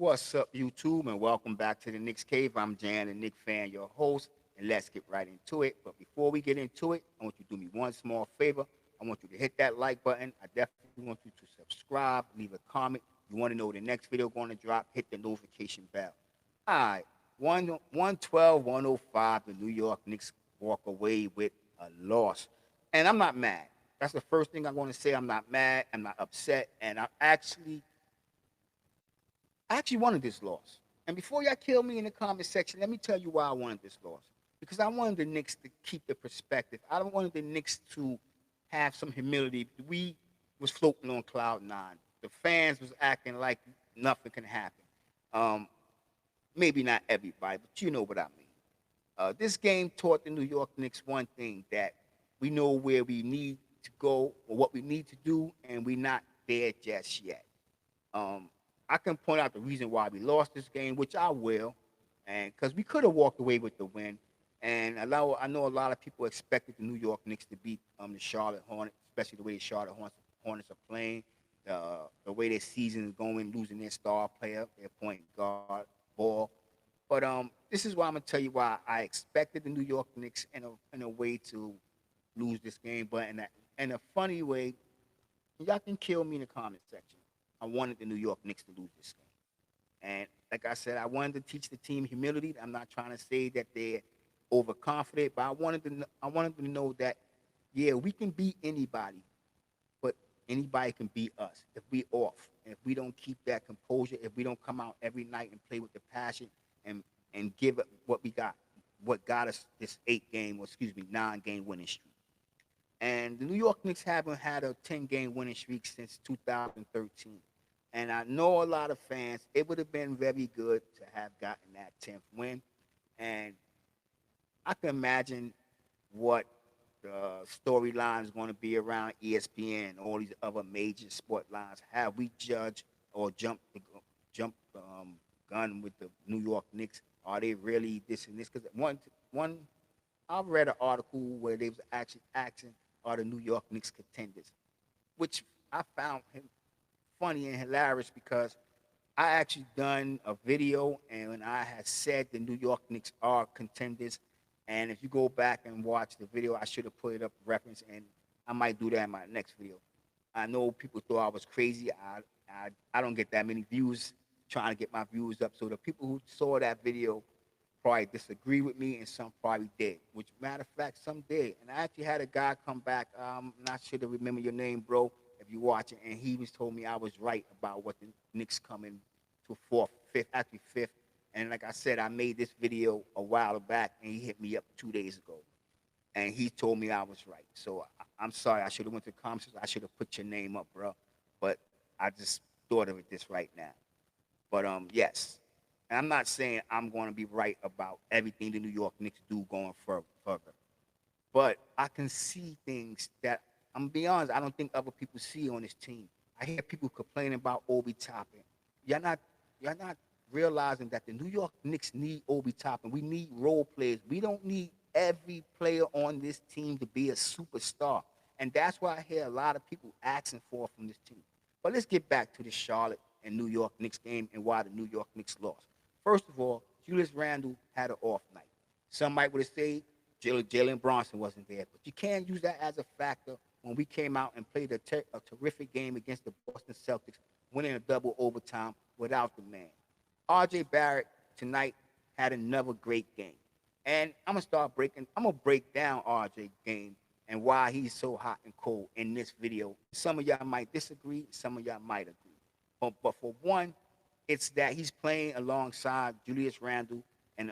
What's up, YouTube, and welcome back to the Knicks Cave. I'm Jan, the Knicks fan, your host, and let's get right into it. But before we get into it, I want you to do me one small favor. I want you to hit that like button. I definitely want you to subscribe, leave a comment. You want to know the next video going to drop, hit the notification bell. All right, 112-105, the New York Knicks walk away with a loss. And I'm not mad. That's the first thing I'm going to say. I'm not mad. I'm not upset. And I actually wanted this loss. And before y'all kill me in the comment section, let me tell you why I wanted this loss. Because I wanted the Knicks to keep the perspective. I don't want the Knicks to have some humility. We was floating on cloud nine. The fans was acting like nothing can happen. Um, Maybe not everybody, but you know what I mean. This game taught the New York Knicks one thing, that we know where we need to go or what we need to do, and we're not there just yet. Um, I can point out the reason why we lost this game, which I will, and because we could have walked away with the win. And I know a lot of people expected the New York Knicks to beat the Charlotte Hornets, especially the way the Hornets are playing, the way their season is going, losing their star player, their point guard, Ball. But this is why I'm gonna tell you why I expected the New York Knicks in a way to lose this game, but in a funny way. Y'all can kill me in the comment section. I wanted the New York Knicks to lose this game. And like I said, I wanted to teach the team humility. I'm not trying to say that they're overconfident, but I wanted to know that, yeah, we can beat anybody, but anybody can beat us if we off. And if we don't keep that composure, if we don't come out every night and play with the passion and give it what we got, what got us this 9-game winning streak. And the New York Knicks haven't had a 10-game winning streak since 2013. And I know a lot of fans, it would have been very good to have gotten that 10th win. And I can imagine what the storyline is going to be around ESPN and all these other major sport lines. Have we judged or jumped gun with the New York Knicks? Are they really this and this? Because one I read an article where they was actually asking, are the New York Knicks contenders, which I found funny and hilarious because I actually done a video and I had said the New York Knicks are contenders. And if you go back and watch the video, I should have put it up reference, and I might do that in my next video. I know people thought I was crazy. I don't get that many views trying to get my views up. So the people who saw that video probably disagree with me, and some probably did. Which, matter of fact, some did. And I actually had a guy come back. I'm not sure to remember your name, bro, if you watch it. And he was told me I was right about what the Knicks coming to fourth, fifth, actually fifth. And like I said, I made this video a while back, and he hit me up 2 days ago, and he told me I was right. So I'm sorry. I should have went to the comments. I should have put your name up, bro. But I just thought of it this right now. But yes, and I'm not saying I'm going to be right about everything the New York Knicks do going further. But I can see things that, I'm gonna be honest, I don't think other people see on this team. I hear people complaining about Obi Toppin. Y'all not realizing that the New York Knicks need Obi Toppin. We need role players. We don't need every player on this team to be a superstar. And that's why I hear a lot of people asking for from this team. But let's get back to the Charlotte and New York Knicks game and why the New York Knicks lost. First of all, Julius Randle had an off night. Some might would have said Jalen Bronson wasn't there, but you can't use that as a factor when we came out and played a terrific game against the Boston Celtics, winning a double overtime without the man. R.J. Barrett tonight had another great game. And I'm gonna break down RJ game and why he's so hot and cold in this video. Some of y'all might disagree, some of y'all might agree. But for one, it's that he's playing alongside Julius Randle and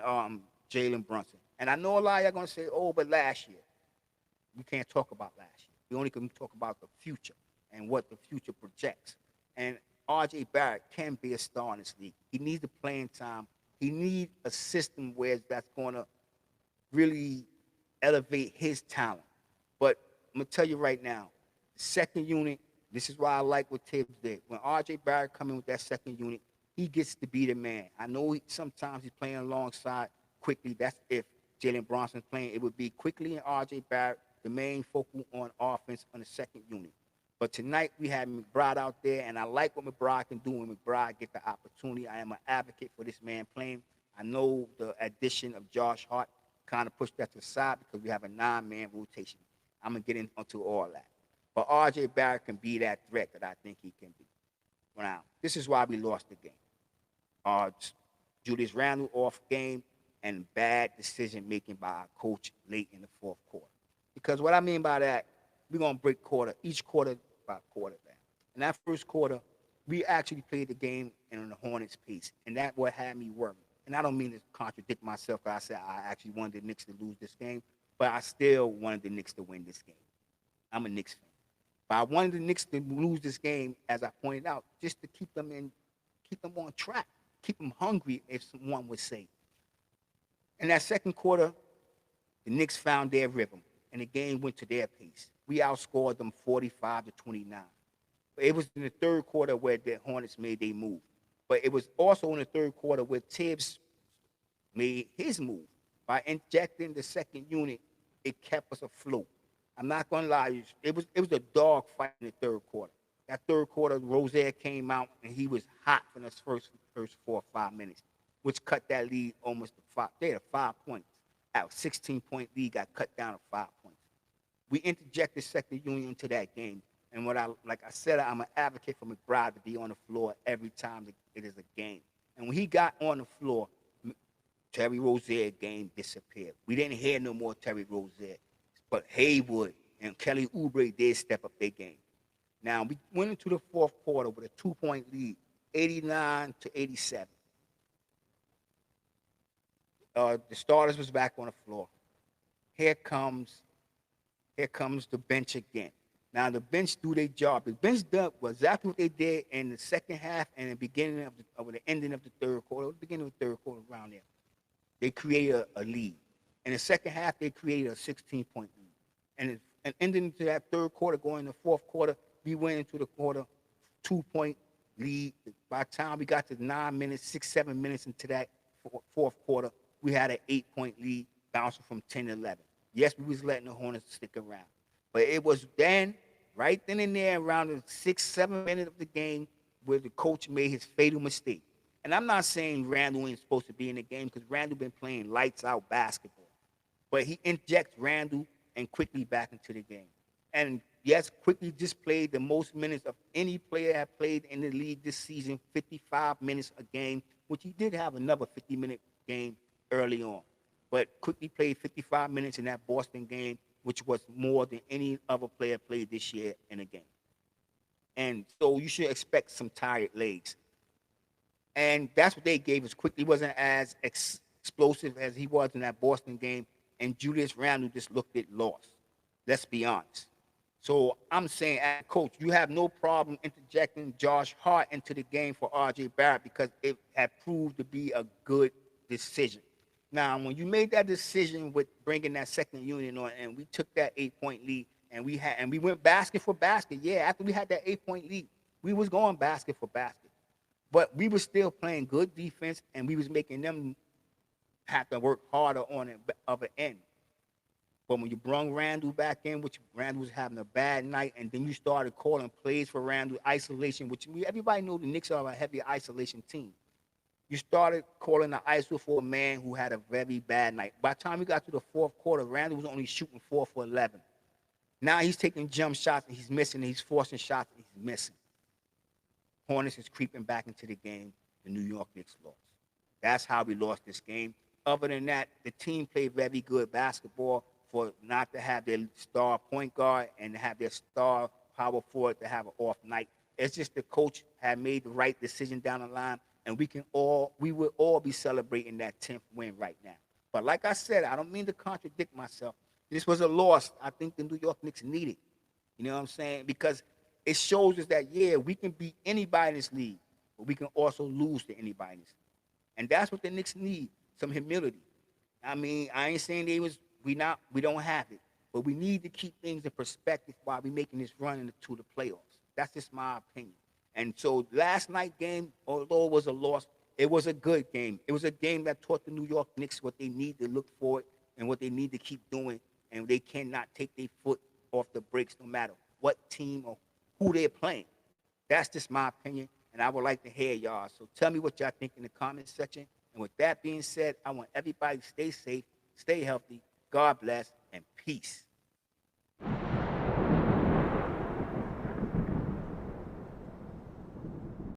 Jalen Brunson. And I know a lot of y'all gonna say, oh, but last year. We can't talk about last year. We only can talk about the future and what the future projects. And RJ Barrett can be a star in this league. He needs the playing time. He needs a system where that's going to really elevate his talent. But I'm going to tell you right now, the second unit, this is why I like what Tibbs did. When RJ Barrett come in with that second unit, he gets to be the man. I know sometimes he's playing alongside Quickly. That's if Jalen Bronson's playing. It would be Quickly and RJ Barrett, the main focal on offense on the second unit. But tonight we had McBride out there, and I like what McBride can do when McBride get the opportunity. I am an advocate for this man playing. I know the addition of Josh Hart kind of pushed that to the side because we have a 9-man rotation. I'm going to get into all that. But R.J. Barrett can be that threat that I think he can be. Now, this is why we lost the game. Julius Randle off game and bad decision-making by our coach late in the fourth quarter. Because what I mean by that, we're going to break each quarter by quarter down. In that first quarter, we actually played the game in the Hornets' pace, and that's what had me worried. And I don't mean to contradict myself, but I said I actually wanted the Knicks to lose this game, but I still wanted the Knicks to win this game. I'm a Knicks fan. But I wanted the Knicks to lose this game, as I pointed out, just to keep them on track, keep them hungry, if someone would say. In that second quarter, the Knicks found their rhythm, and the game went to their pace. We outscored them 45-29. But it was in the third quarter where the Hornets made their move. But it was also in the third quarter where Tibbs made his move. By injecting the second unit, it kept us afloat. I'm not going to lie, it was a dog fight in the third quarter. That third quarter, Rozier came out, and he was hot for the first 4 or 5 minutes, which cut that lead almost to 5. They had 5 points. That 16-point lead got cut down to 5 points. We interjected second unit into that game. And like I said, I'm an advocate for McBride to be on the floor every time it is a game. And when he got on the floor, Terry Rozier game disappeared. We didn't hear no more Terry Rozier. But Haywood and Kelly Oubre did step up their game. Now, we went into the fourth quarter with a 2-point lead, 89-87. The starters was back on the floor. Here comes the bench again. Now, the bench do their job. The bench done was exactly what they did in the second half and the beginning of the ending of the third quarter, the beginning of the third quarter around there. They created a lead. In the second half, they created a 16-point lead. And ending into that third quarter, going into the fourth quarter, we went into the quarter 2-point lead. By the time we got to 9 minutes, 6, 7 minutes into that fourth quarter, we had an 8-point lead, bouncing from 10-11. Yes, we was letting the Hornets stick around. But it was then, right then and there, around the 6, 7 minutes of the game, where the coach made his fatal mistake. And I'm not saying Randle ain't supposed to be in the game, because Randle been playing lights-out basketball. But he injects Randle and quickly back into the game. And yes, quickly just played the most minutes of any player that played in the league this season, 55 minutes a game, which he did have another 50-minute game early on. But quickly played 55 minutes in that Boston game, which was more than any other player played this year in a game. And so you should expect some tired legs. And that's what they gave us. Quickly wasn't as explosive as he was in that Boston game, and Julius Randle just looked it lost. Let's be honest. So I'm saying, as a coach, you have no problem interjecting Josh Hart into the game for R.J. Barrett because it had proved to be a good decision. Now, when you made that decision with bringing that second unit on, and we took that 8-point lead, and we went basket for basket. Yeah, after we had that 8-point lead, we was going basket for basket. But we were still playing good defense, and we was making them have to work harder on the other end. But when you brung Randle back in, which Randle was having a bad night, and then you started calling plays for Randle, isolation, which everybody knows the Knicks are a heavy isolation team. You started calling the ISO for a man who had a very bad night. By the time we got to the fourth quarter, Randle was only shooting 4 for 11. Now he's taking jump shots, and he's missing, and he's forcing shots, and he's missing. Hornets is creeping back into the game. The New York Knicks lost. That's how we lost this game. Other than that, the team played very good basketball for not to have their star point guard and to have their star power forward to have an off night. It's just the coach had made the right decision down the line, and we would all be celebrating that 10th win right now. But like I said, I don't mean to contradict myself. This was a loss I think the New York Knicks needed. You know what I'm saying? Because it shows us that, yeah, we can beat anybody in this league, but we can also lose to anybody in this league. And that's what the Knicks need, some humility. I mean, I ain't saying we don't have it, but we need to keep things in perspective while we're making this run into the playoffs. That's just my opinion. And so last night's game, although it was a loss, it was a good game. It was a game that taught the New York Knicks what they need to look for and what they need to keep doing, and they cannot take their foot off the brakes no matter what team or who they're playing. That's just my opinion, and I would like to hear y'all. So tell me what y'all think in the comment section. And with that being said, I want everybody to stay safe, stay healthy. God bless, and peace.